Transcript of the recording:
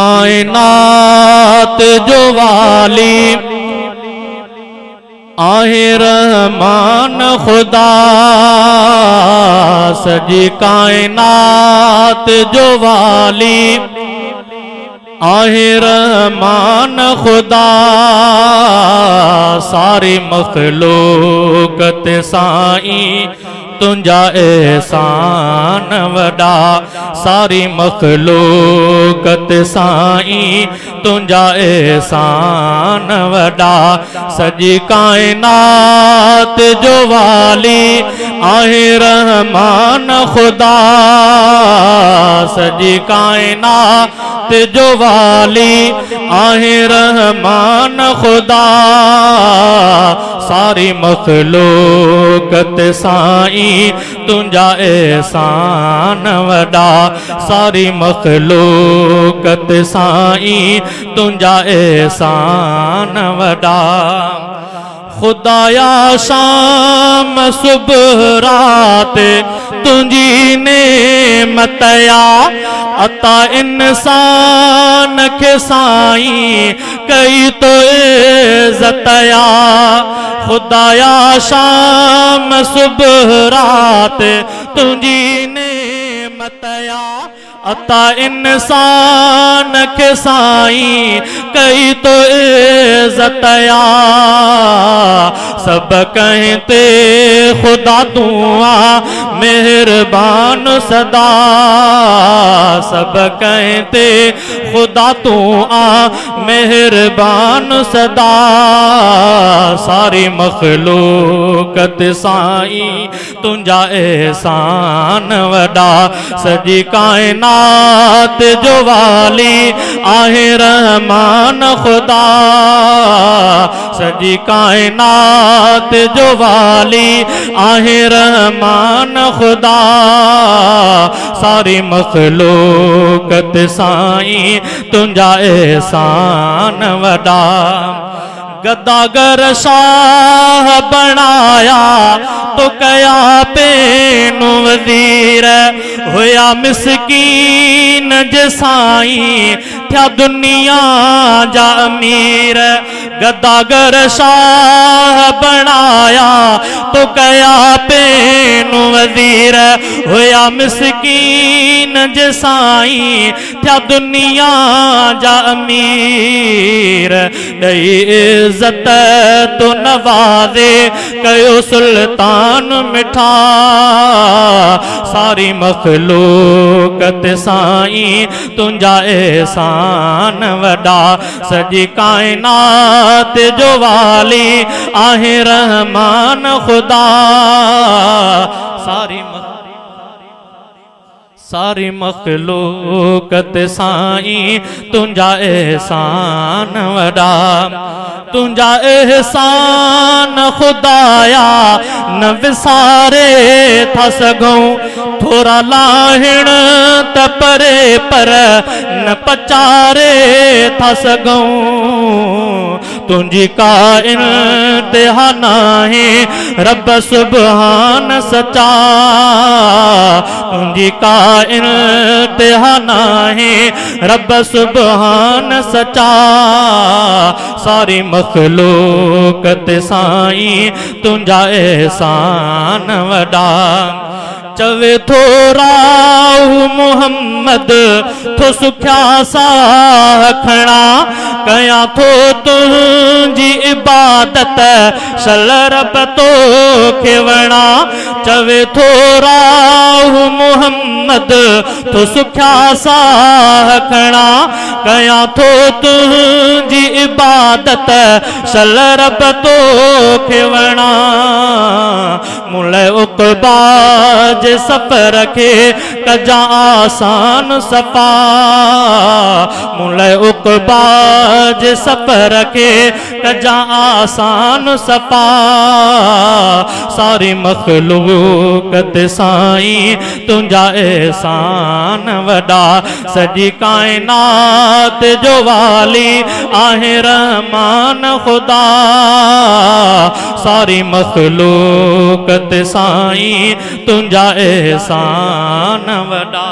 कायनात जो वाली आहे रहमान खुदा, सजी कायनात जो वाली आहे रहमान खुदा। सारी मखलूकत साईं तुंजा एहसान वडा, सारी मखलूकत साईं तुंजा एहसान वडा। सजी कायनात जो वाली आहे रहमान खुदा, सजी कायनात जो वाली आहे रहमान खुदा। सारी मखलूकत साईं तुंजा एहसान वडा, सारी मखलूकत साईं तुंजा एहसान वडा। खुदाया शाम सुबह रात तुंजी नेमतया, अता इंसान के साईं कई तो इज़्ज़तया। खुदाया शाम सुबह रात तुंजी नेमतया, अता इंसान के साईं कई तो इज़्ज़तया। सब कहते खुदा दुआ मेहरबान सदा, सब कहते खुदा दुआ मेहरबान सदा। सारी मखलूकत साईं तुंजा एहसान वडा, सजी कायनात जो वाली आहे रहमान खुदा, सजी कायनात जो वाली आहे रहमान खुदा। सारी मखलूकत साईं तुंजा एहसान वडा। गदागर शाह बनाया तो कया पेनु वजीर, होया मिसकीन जे साईं थिया दुनिया जा अमीर। गदागर शाह बनाया तो कया पेनु वजीर, होया मिसकीन जे साईं थिया दुनिया जा अमीर। दई इज़्ज़त तो नवाज़े कयो सुल्तान मिठा, सारी मखलूकत साईं तुंजा एहसान वडा। सजी कायनात जो वाली आहे रहमान खुदा, सारी मखलूकत साईं तुंजा एहसान वडा। तुंजा एहसान खुदाया न विसारे था सघूं, थोड़ा लाहिण त परे पर न पचारे था सघूं। तुंजी का इंतहा नाहे रब सुभान सचा, तुंजी का इंतहा नाहे रब सुभान सचा। सारी मखलूकत साईं तुंजा एहसान वडा। चवे थो राहु मुहम्मद थो सुख्या साखणा, कया थो तुंजी इबादत सल रब तो खेवणा। चवे थो राहु मुहम्मद थो सुख्या साखणा, कया थो तुंजी इबादत सल रब तो खेवणा। मुले उक़बा जे सफ़र खे कजा आसान सफ़ा, मुले उक़बा जे सफ़र खे कजा आसान सफ़ा। सारी मखलूकत साईं तुंजा एहसान वडा, सजी कायनात जो वाली आहे रहमान खुदा। सारी मखलूकत साईं तुंजा एहसान वडा।